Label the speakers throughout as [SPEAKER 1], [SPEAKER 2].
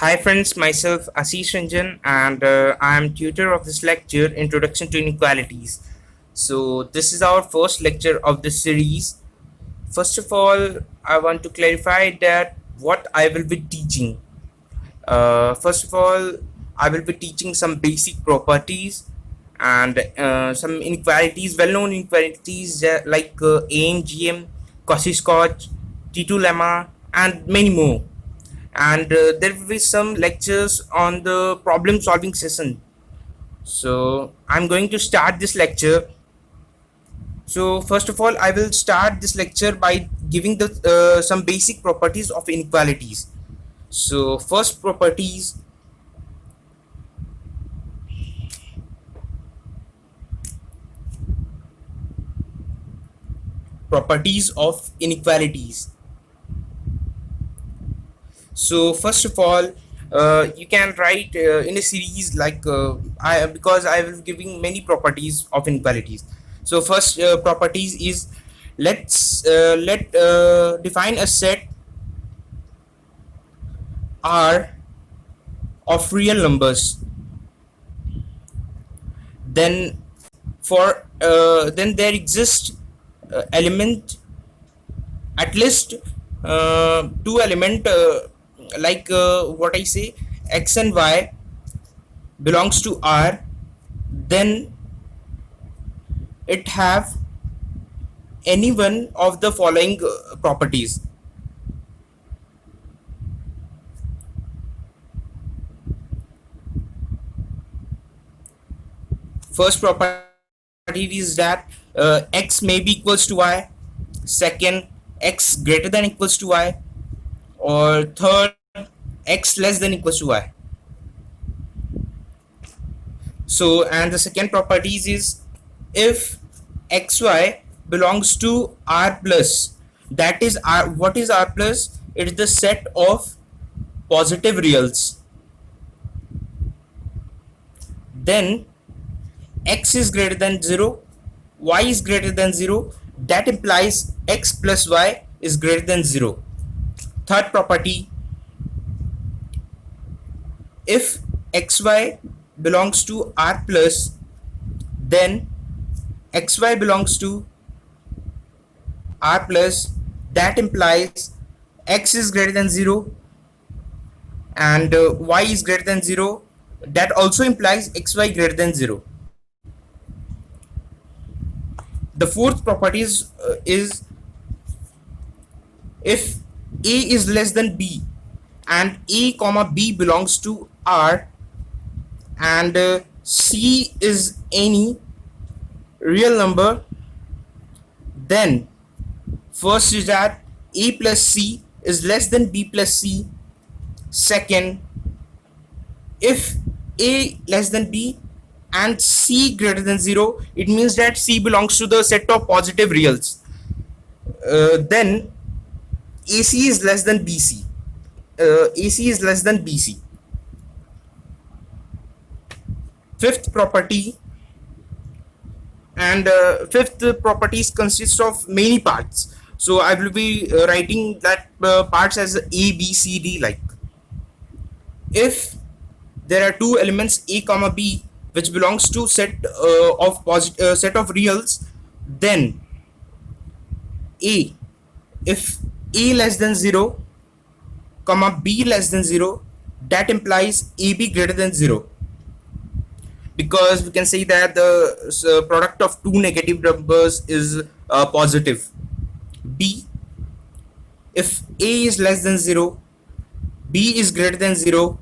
[SPEAKER 1] Hi friends, myself Ashish Ranjan and I am tutor of this lecture Introduction to Inequalities. So this is our first lecture of this series. First of all, I want to clarify that what I will be teaching. First of all, I will be teaching some basic properties and some inequalities, well-known inequalities like AIM, GM, Cauchy-Scotch, T2 lemma, and many more. And there will be some lectures on the problem solving session. So I'm going to start this lecture. So first of all, I will start this lecture by giving the some basic properties of inequalities. So first properties of inequalities. So first of all, you can write in a series like I because I will giving many properties of inequalities. So first properties is let define a set R of real numbers. Then then there exists element at least two element like what I say x and y belongs to R, then it have any one of the following properties. First property is that x may be equals to y, second x greater than equals to y, or third x less than equals to y. So and the second properties is if xy belongs to R plus, that is R, what is R plus? It is the set of positive reals. Then x is greater than 0, y is greater than 0, that implies x plus y is greater than 0. Third property, if xy belongs to R plus, then xy belongs to R plus, that implies x is greater than 0 and y is greater than 0, that also implies xy greater than 0. The fourth property is if a is less than b and a comma b belongs to R and c is any real number, then first is that a plus c is less than b plus c. Second, if a less than b and c greater than 0, it means that c belongs to the set of positive reals. Then ac is less than bc. AC is less than BC. Fifth property, and fifth properties consists of many parts. So I will be writing that parts as A, B, C, D. Like if there are two elements A comma B which belongs to set of set of reals, then A, if A less than 0 comma b less than 0, that implies ab greater than 0, because we can say that the product of two negative numbers is positive. B, if a is less than 0, b is greater than 0,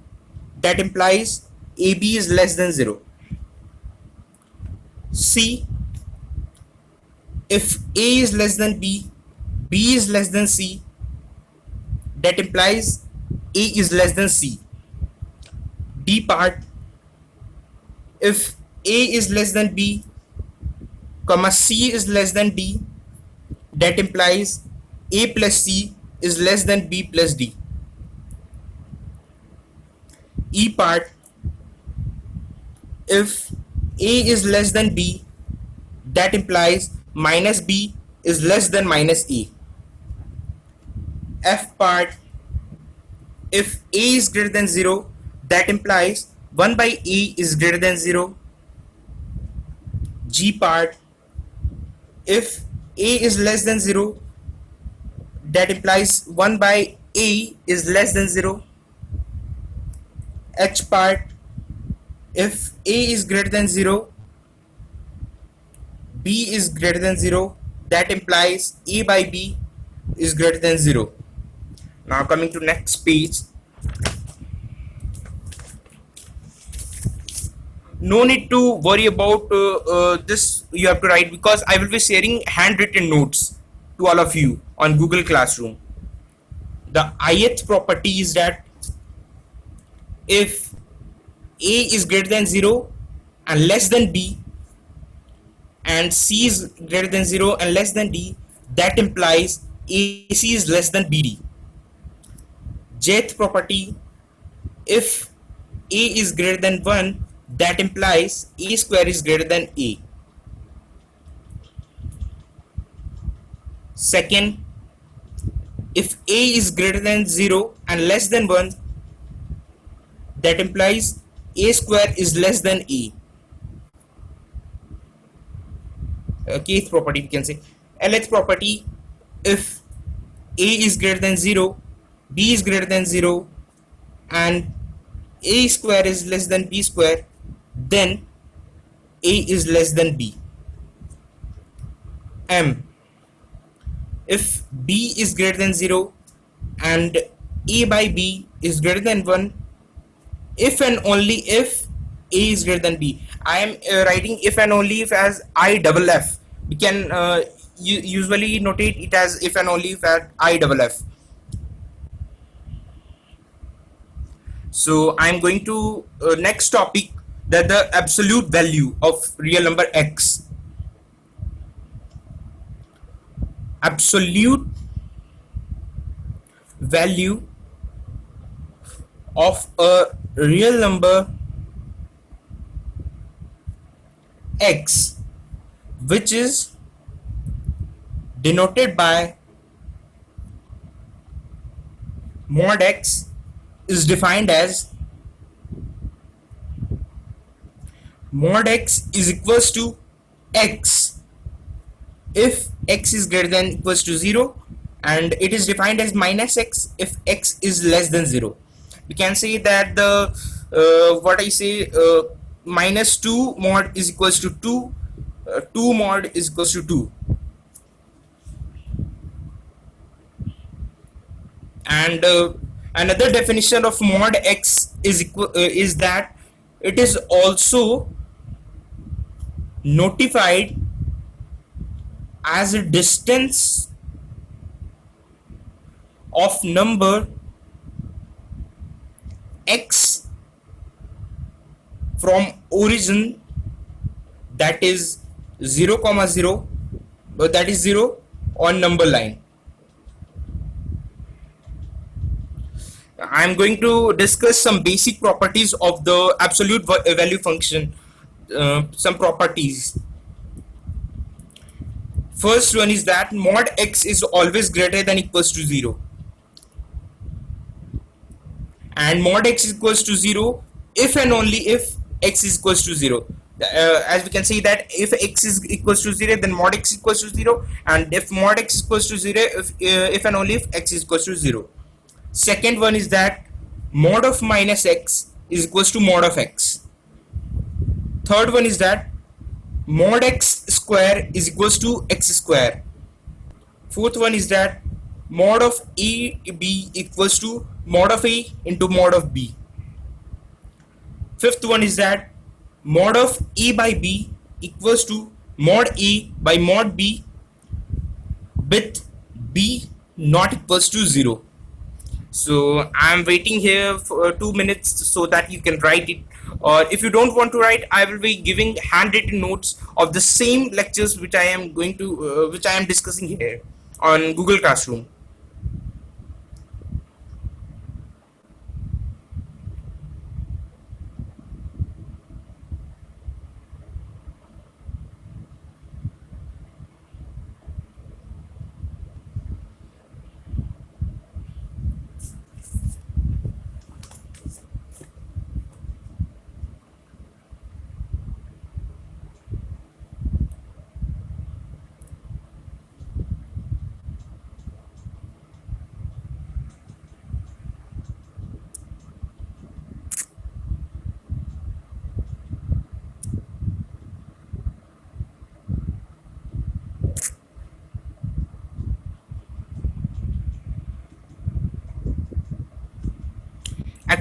[SPEAKER 1] that implies ab is less than 0. C, if a is less than b, b is less than c, that implies A is less than C. D part, if A is less than B, comma C is less than D, that implies A plus C is less than B plus D. E part, if A is less than B, that implies minus B is less than minus A. F part, if a is greater than 0, that implies 1 by a is greater than 0. G part, if a is less than 0, that implies 1 by a is less than 0. H part, if a is greater than 0, b is greater than 0, that implies a by b is greater than 0. Now coming to next page, no need to worry about this you have to write, because I will be sharing handwritten notes to all of you on Google Classroom. The ith property is that if a is greater than 0 and less than b, and c is greater than 0 and less than d, that implies ac is less than bd. Jth property, if a is greater than 1, that implies a square is greater than a. Second, if a is greater than 0 and less than 1, that implies a square is less than a. Kth property we can say. Lth property, if a is greater than 0, b is greater than 0, and a square is less than b square, then a is less than b. M, if b is greater than 0 and a by b is greater than 1, if and only if a is greater than b. I am writing if and only if as I double f. We can usually notate it as if and only if at I double f. So I'm going to next topic, that the absolute value of real number x. Absolute value of a real number x, which is denoted by mod x, is defined as mod x is equals to x if x is greater than equals to 0, and it is defined as minus x if x is less than 0. We can say that the what I say, minus 2 mod is equals to 2, 2 mod is equals to 2. And another definition of mod x is that it is also notified as a distance of number x from origin, that is 0 comma 0, that is 0 on number line. I'm going to discuss some basic properties of the absolute value function. Some properties. First one is that mod x is always greater than equals to 0, and mod x is equals to 0 if and only if x is equals to 0. As we can see that if x is equals to 0, then mod x is equals to 0, and if mod x is equals to 0, if and only if x is equals to 0. Second one is that mod of minus x is equals to mod of x. Third one is that mod x square is equals to x square. Fourth one is that mod of a b equals to mod of a into mod of b. Fifth one is that mod of a by b equals to mod a by mod b with b not equals to 0. So I'm waiting here for 2 minutes so that you can write it, or if you don't want to write, I will be giving handwritten notes of the same lectures which I am going to which I am discussing here on Google Classroom.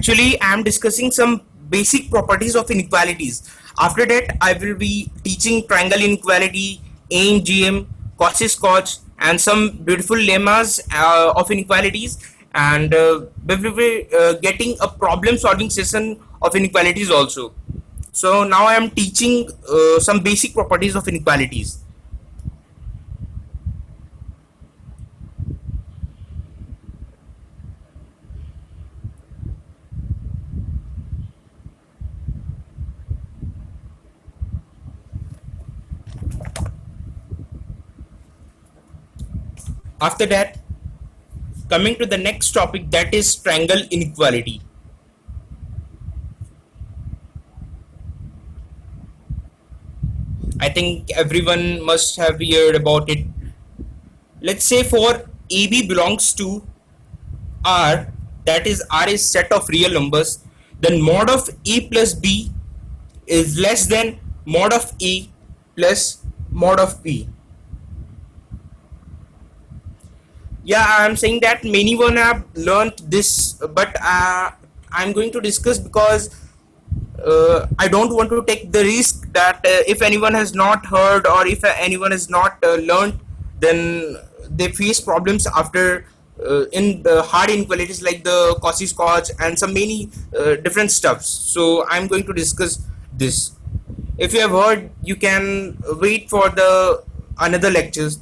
[SPEAKER 1] Actually, I am discussing some basic properties of inequalities. After that, I will be teaching triangle inequality, aim, GM, Cauchy Scotch, and some beautiful lemmas of inequalities. And we will be getting a problem solving session of inequalities also. So now I am teaching some basic properties of inequalities. After that, coming to the next topic, that is triangle inequality. I think everyone must have heard about it. Let's say for AB belongs to R, that is R is set of real numbers, then mod of A plus B is less than mod of A plus mod of B. Yeah, I'm saying that many one have learned this, but I'm going to discuss because I don't want to take the risk that if anyone has not heard or if anyone has not learned, then they face problems after in the hard inequalities like the Cauchy Scotch and some many different stuffs. So I'm going to discuss this. If you have heard, you can wait for the another lectures.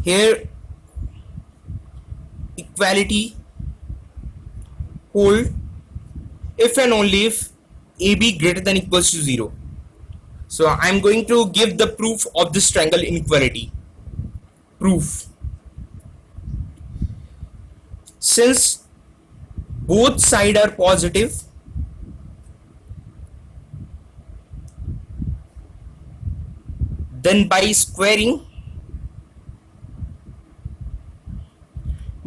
[SPEAKER 1] Here, equality hold if and only if AB greater than equals to 0. So I'm going to give the proof of this triangle inequality. Proof. Since both sides are positive, then by squaring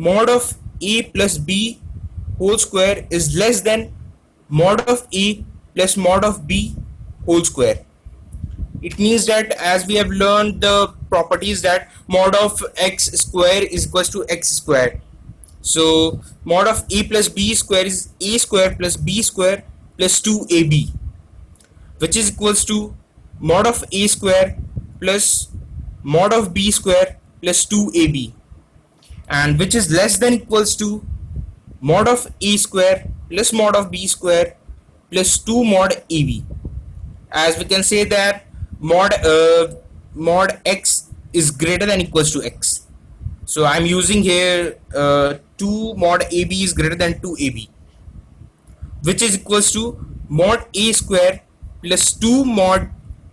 [SPEAKER 1] mod of A plus B whole square is less than mod of A plus mod of B whole square. It means that as we have learned the properties that mod of x square is equals to x square. So mod of A plus B square is A square plus B square plus 2AB, which is equals to mod of A square plus mod of B square plus 2AB, and which is less than equals to mod of A square plus mod of B square plus 2 mod AB. As we can say that mod x is greater than equals to x. So I'm using here 2 mod AB is greater than 2AB, which is equals to mod A square plus 2 mod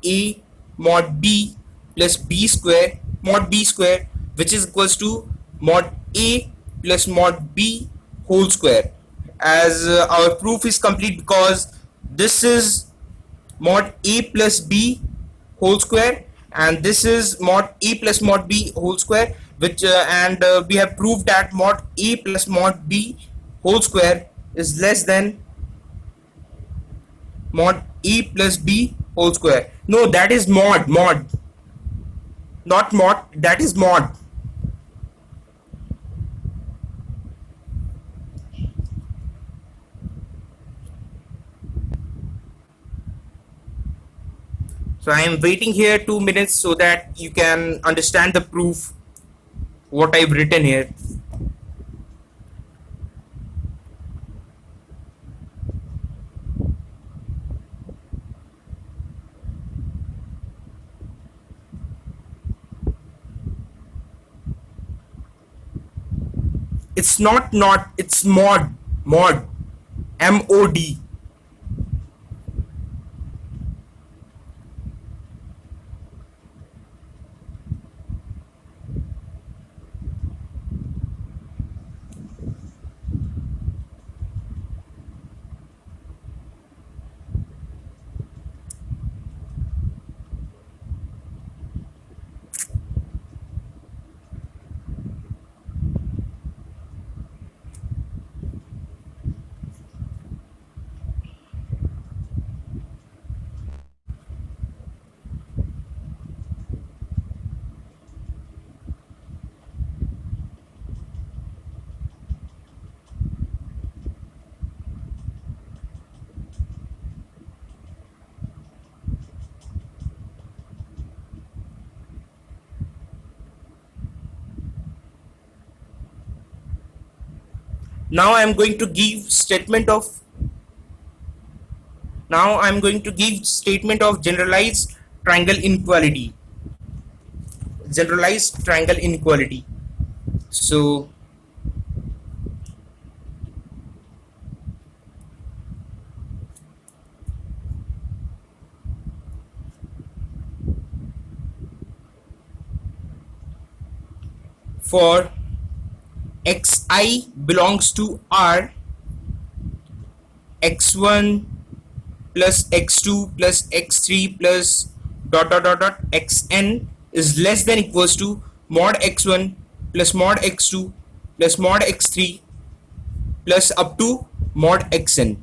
[SPEAKER 1] A mod B plus B square mod B square, which is equals to mod A plus mod B whole square. As our proof is complete because this is mod A plus B whole square and this is mod A plus mod B whole square, which and we have proved that mod A plus mod B whole square is less than mod A plus B whole square. No, that is mod, not mod, that is mod. So I am waiting here 2 minutes so that you can understand the proof what I've written here. It's not, it's mod, MOD. Now I am going to give statement of generalized triangle inequality. So for xi belongs to R, x1 plus x2 plus x3 plus dot dot dot dot xn is less than equals to mod x1 plus mod x2 plus mod x3 plus up to mod xn.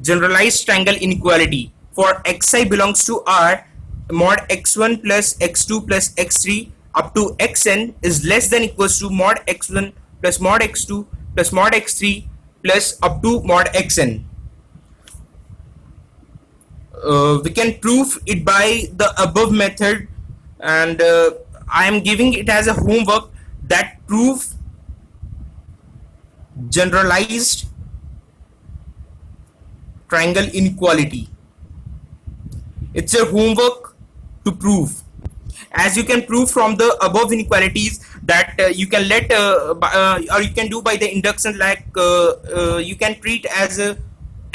[SPEAKER 1] Generalized triangle inequality for xi belongs to R, mod x1 plus x2 plus x3 up to xn is less than equals to mod x1 plus mod x2 plus mod x3 plus up to mod xn. We can prove it by the above method, and I am giving it as a homework that prove generalized triangle inequality. It's a homework to prove. As you can prove from the above inequalities that you can let or you can do by the induction, like you can treat as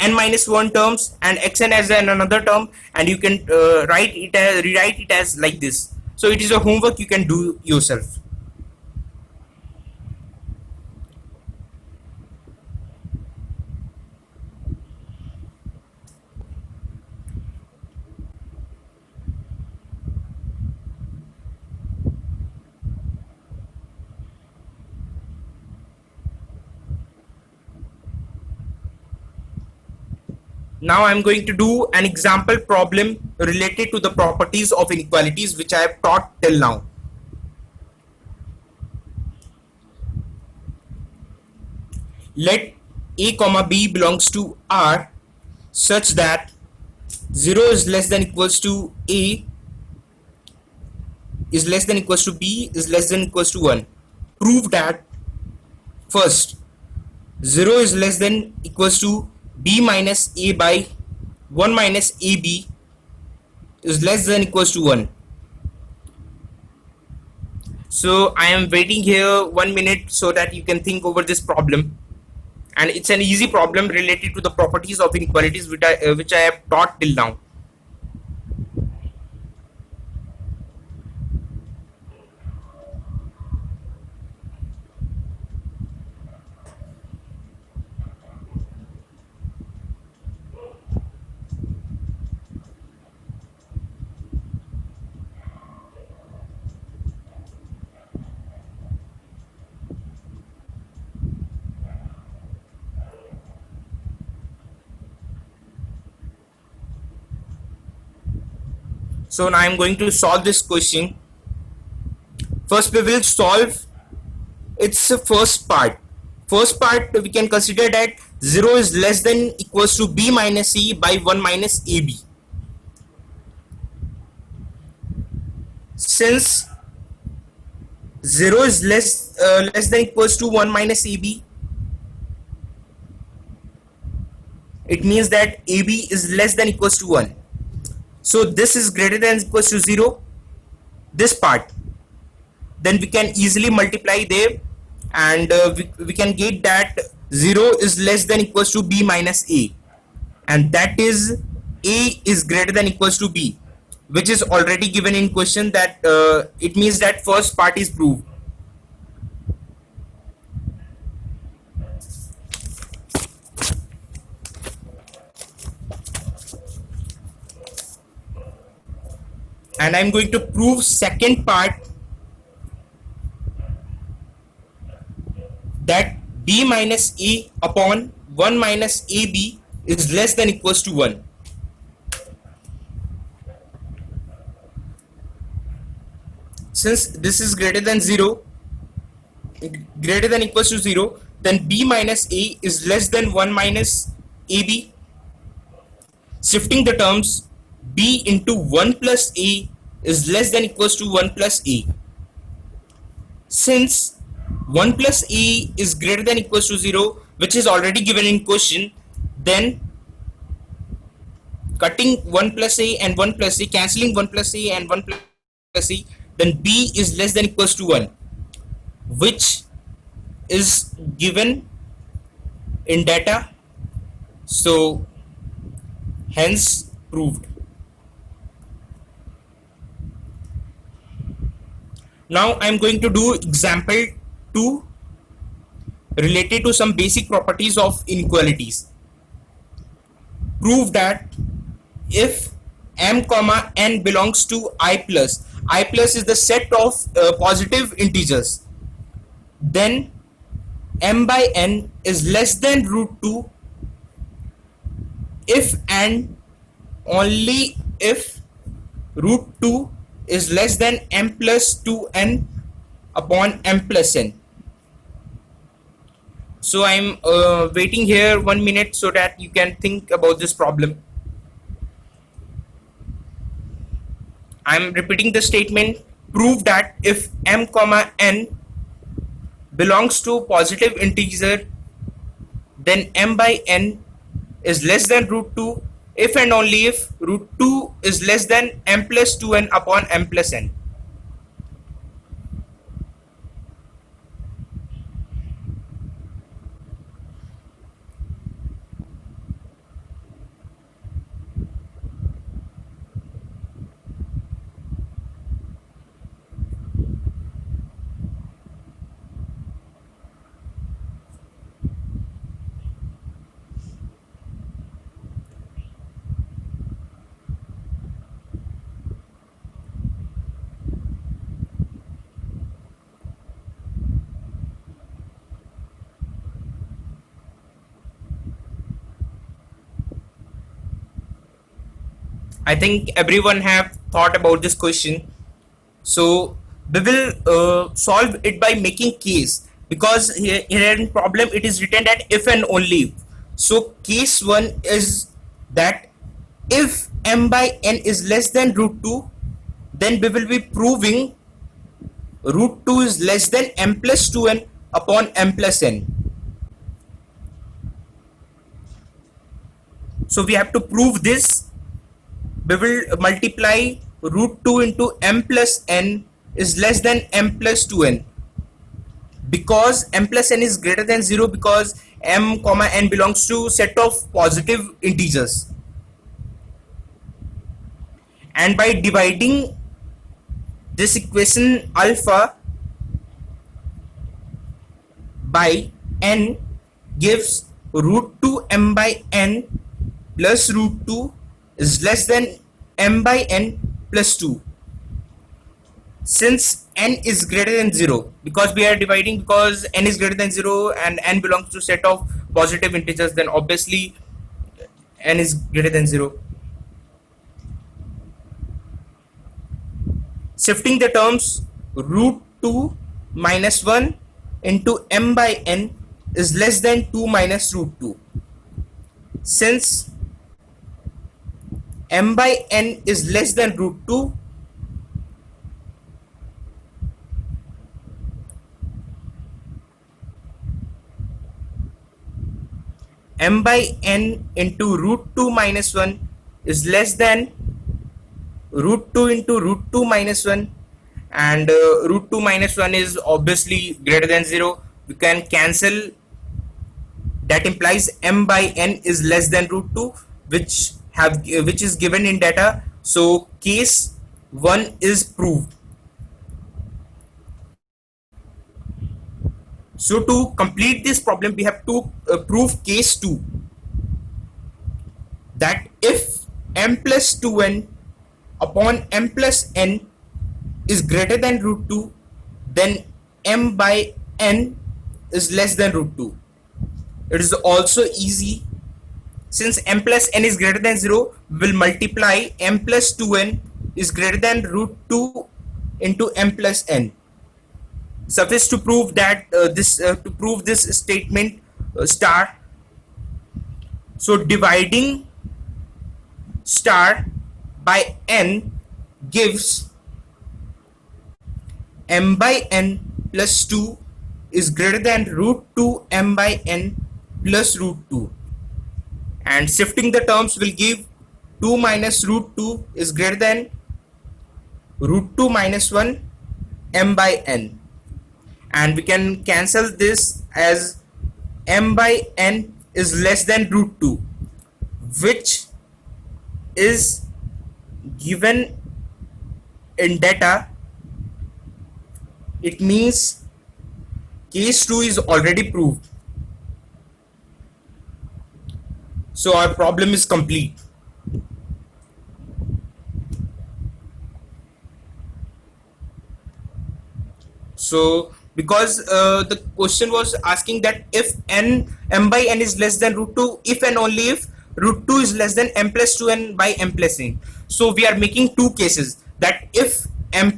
[SPEAKER 1] n minus 1 terms and xn as another term, and you can rewrite it as like this. So it is a homework you can do yourself. Now I'm going to do an example problem related to the properties of inequalities which I have taught till now. Let a comma b belongs to R such that 0 is less than equals to a is less than equals to b is less than equals to 1. Prove that first 0 is less than equals to b minus a by 1 minus ab is less than equals to 1. So I am waiting here 1 minute so that you can think over this problem, and it's an easy problem related to the properties of inequalities which I have taught till now. So now I am going to solve this question. First we will solve its first part. First part we can consider that 0 is less than equals to b minus c by 1 minus ab. Since 0 is less than equals to 1 minus ab, it means that ab is less than equals to 1. So this is greater than equals to 0, this part. Then we can easily multiply there, and we can get that 0 is less than equals to b minus a, and that is a is greater than equals to b, which is already given in question. That it means that first part is proved. And I'm going to prove second part, that b minus a upon 1 minus ab is less than equals to 1. Since this is greater than equals to 0, then b minus a is less than 1 minus ab. Shifting the terms, b into 1 plus a is less than equals to 1 plus a. Since 1 plus a is greater than equals to 0, which is already given in question, then cutting 1 plus a and 1 plus a, cancelling 1 plus a and 1 plus a, then b is less than equals to 1, which is given in data, so hence proved. Now I'm going to do example 2 related to some basic properties of inequalities. Prove that if m comma n belongs to I plus is the set of positive integers, then m by n is less than root 2 if and only if root 2 is less than m plus 2n upon m plus n. So I'm waiting here 1 minute so that you can think about this problem. I'm repeating the statement. Prove that if m comma n belongs to positive integer, then m by n is less than root 2 if and only if root 2 is less than m plus 2n upon m plus n. I think everyone have thought about this question. So we will solve it by making case, because here in problem it is written that if and only if. So case 1 is that if m by n is less than root 2, then we will be proving root 2 is less than m plus 2n upon m plus n. So we have to prove this. We will multiply root 2 into m plus n is less than m plus 2n, because m plus n is greater than 0, because m comma n belongs to set of positive integers. And by dividing this equation alpha by n gives root 2 m by n plus root 2 is less than m by n plus 2. Since n is greater than 0, because we are dividing because n is greater than 0 and n belongs to set of positive integers, then obviously n is greater than 0. Shifting the terms, root 2 minus 1 into m by n is less than 2 minus root 2. Since m by n is less than root 2, m by n into root 2 minus 1 is less than root 2 into root 2 minus 1, and root 2 minus 1 is obviously greater than 0. We can cancel. That implies m by n is less than root 2, which is given in data. So case 1 is proved. So to complete this problem, we have to prove case 2, that if m plus 2n upon m plus n is greater than root 2, then m by n is less than root 2. It is also easy. Since m plus n is greater than 0, we will multiply m plus 2n is greater than root 2 into m plus n. Suffice to prove that this statement star. So dividing star by n gives m by n plus 2 is greater than root 2 m by n plus root 2, and shifting the terms will give 2 minus root 2 is greater than root 2 minus 1 m by n, and we can cancel this as m by n is less than root 2, which is given in data. It means case 2 is already proved, so our problem is complete. So because the question was asking that if m by n is less than root 2, if and only if root 2 is less than m plus 2n by m plus n. So we are making two cases, that if m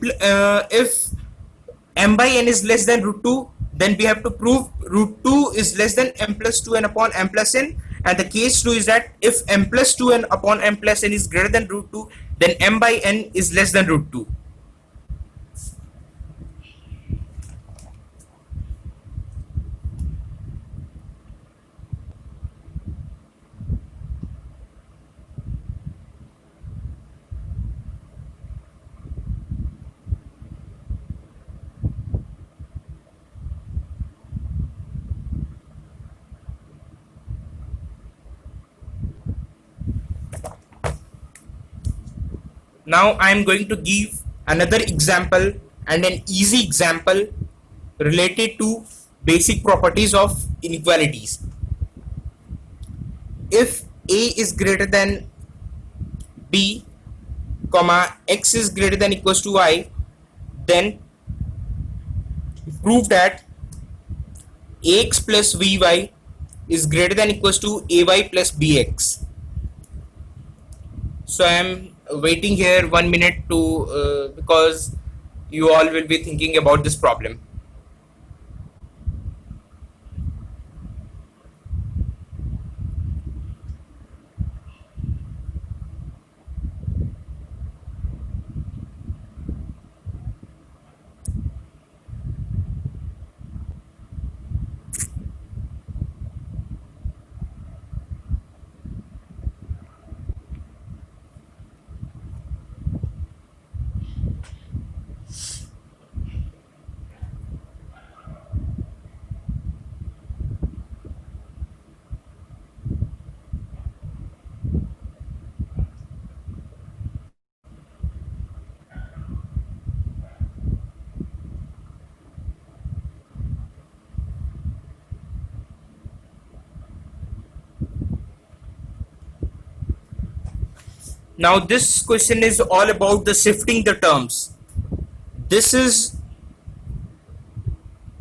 [SPEAKER 1] by n is less than root 2, then we have to prove root 2 is less than m plus 2n upon m plus n, and the case 2 is that if m plus 2n upon m plus n is greater than root 2, then m by n is less than root 2. Now I am going to give another example, and an easy example related to basic properties of inequalities. If a is greater than b, comma x is greater than equals to y, then prove that ax plus vy is greater than equals to ay plus bx. So I am waiting here 1 minute to because you all will be thinking about this problem. Now this question is all about the shifting the terms. This is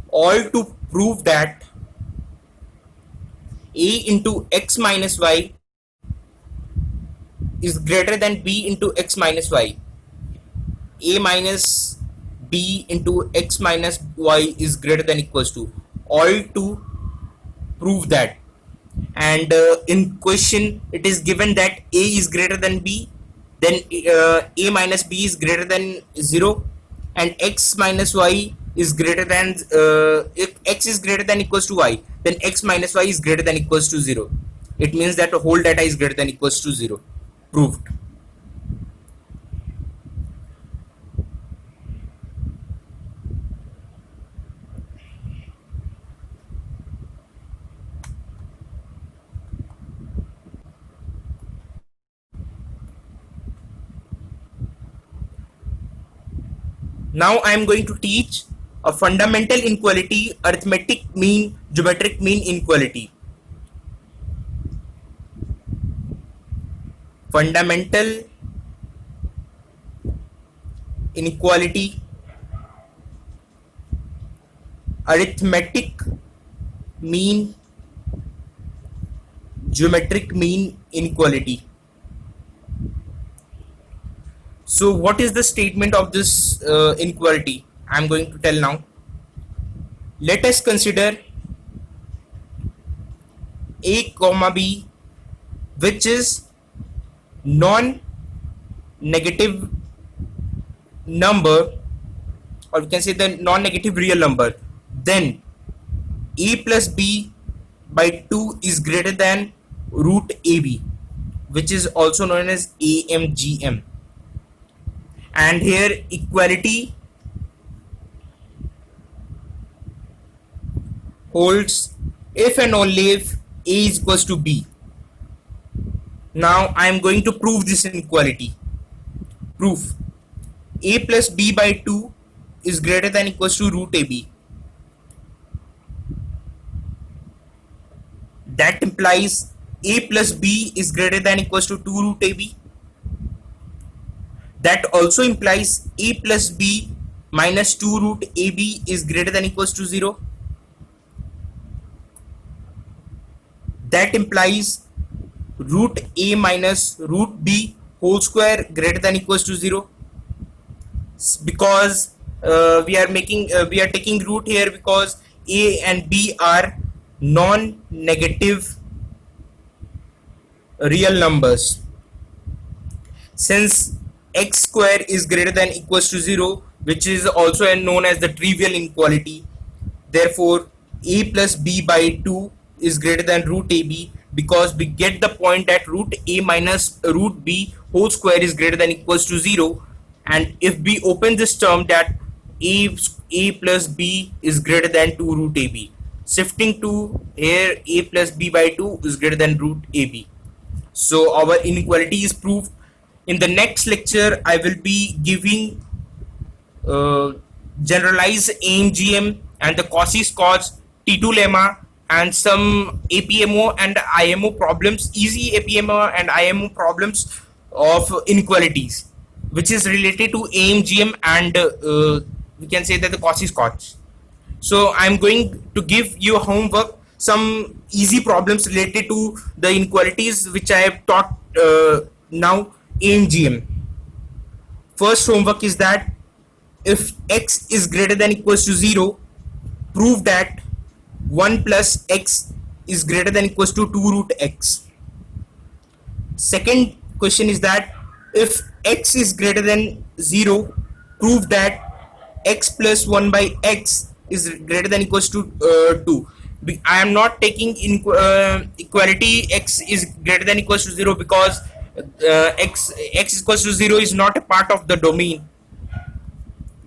[SPEAKER 1] all to prove that a into x minus y is greater than b into x minus y. A minus b into x minus y is greater than equals to, all to prove that. And in question it is given that a is greater than b, then a minus b is greater than 0, and x minus y is greater than if x is greater than equals to y, then x minus y is greater than equals to 0. It means that the whole data is greater than equals to 0. Proved. Now I am going to teach a fundamental inequality, arithmetic mean, geometric mean inequality. Fundamental inequality, arithmetic mean, geometric mean inequality. So what is the statement of this inequality? I am going to tell now. Let us consider a comma b, which is non-negative number, or we can say the non-negative real number. Then a plus b by 2 is greater than root ab, which is also known as AMGM. And here equality holds if and only if a is equals to b. Now I am going to prove this inequality. Proof: a plus b by 2 is greater than equals to root ab. That implies a plus b is greater than equals to 2 root ab. That also implies a plus b minus 2 root ab is greater than equals to 0. That implies root a minus root b whole square greater than equals to 0, because we are taking root here because a and b are non-negative real numbers. Since x square is greater than equals to 0, which is also known as the trivial inequality, therefore a plus b by 2 is greater than root ab, because we get the point that root a minus root b whole square is greater than equals to 0. And if we open this term, that a plus b is greater than 2 root ab, shifting to here a plus b by 2 is greater than root ab. So our inequality is proved. In the next lecture I will be giving generalized AMGM and the Cauchy-Schwarz T2 lemma and some APMO and IMO problems, easy APMO and IMO problems of inequalities, which is related to AMGM and we can say that the Cauchy-Schwarz. So I'm going to give you homework, some easy problems related to the inequalities which I have taught now AMGM. First homework is that if x is greater than equals to 0, prove that 1 plus x is greater than equals to 2 root x. Second question is that if x is greater than 0, prove that x plus 1 by x is greater than equals to 2. I am not taking equality x is greater than equals to 0 because x equals to 0 is not a part of the domain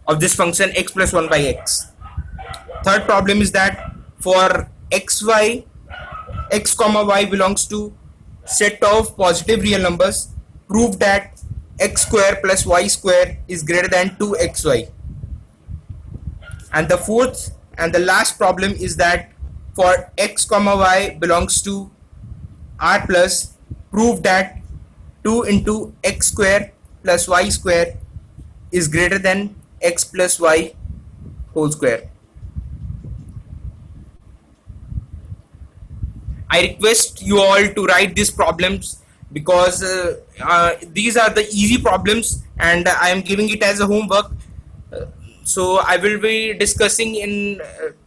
[SPEAKER 1] of this function x plus 1 by x. Third problem is that for x comma y belongs to set of positive real numbers, prove that x square plus y square is greater than 2xy. And the fourth and the last problem is that for x comma y belongs to R plus, prove that 2 into x square plus y square is greater than x plus y whole square. I request you all to write these problems because these are the easy problems and I am giving it as a homework. So I will be discussing in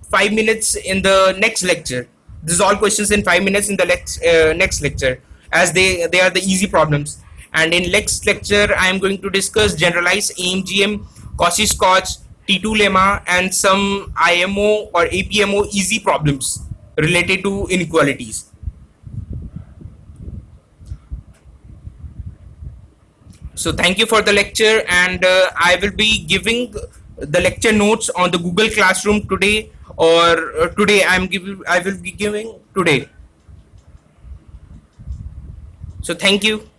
[SPEAKER 1] 5 minutes in the next lecture. This is all questions in 5 minutes in the next lecture, as they are the easy problems. And in next lecture I am going to discuss generalized AMGM, Cauchy-Schwarz, T2 lemma and some IMO or APMO easy problems related to inequalities. So thank you for the lecture, and I will be giving the lecture notes on the Google Classroom today, or today I will be giving today. So thank you.